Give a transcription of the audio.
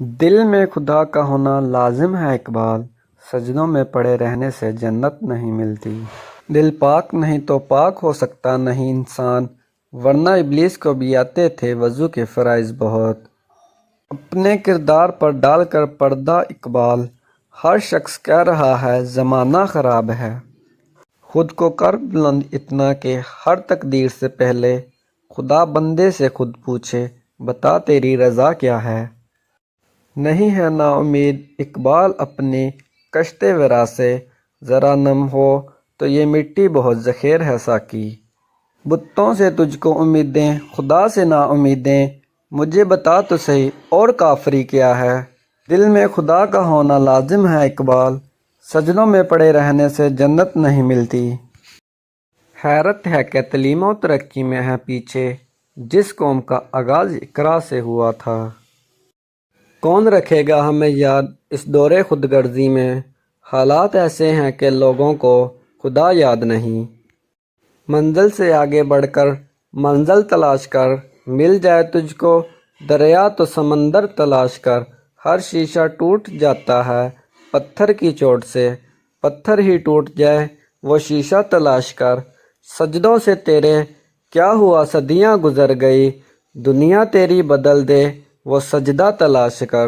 دل میں خدا کا ہونا لازم ہے اقبال، سجدوں میں پڑے رہنے سے جنت نہیں ملتی۔ دل پاک نہیں تو پاک ہو سکتا نہیں انسان، ورنہ ابلیس کو بھی آتے تھے وضو کے فرائض بہت۔ اپنے کردار پر ڈال کر پردہ اقبال، ہر شخص کہہ رہا ہے زمانہ خراب ہے۔ خود کو کر بلند اتنا کہ ہر تقدیر سے پہلے خدا بندے سے خود پوچھے، بتا تیری رضا کیا ہے۔ نہیں ہے نا امید اقبال اپنی کشت ورا سے، ذرا نم ہو تو یہ مٹی بہت ذخیر ہے ساقی۔ بتوں سے تجھ کو امیدیں، خدا سے نا امیدیں، مجھے بتا تو صحیح اور کافری کیا ہے۔ دل میں خدا کا ہونا لازم ہے اقبال، سجدوں میں پڑے رہنے سے جنت نہیں ملتی۔ حیرت ہے کہ تعلیم و ترقی میں ہے پیچھے، جس قوم کا آغاز اقرا سے ہوا تھا۔ کون رکھے گا ہمیں یاد اس دور خود غرضی میں، حالات ایسے ہیں کہ لوگوں کو خدا یاد نہیں۔ منزل سے آگے بڑھ کر منزل تلاش کر، مل جائے تجھ کو دریا تو سمندر تلاش کر۔ ہر شیشہ ٹوٹ جاتا ہے پتھر کی چوٹ سے، پتھر ہی ٹوٹ جائے وہ شیشہ تلاش کر۔ سجدوں سے تیرے کیا ہوا صدیاں گزر گئی، دنیا تیری بدل دے وہ سجدہ تلاش کر۔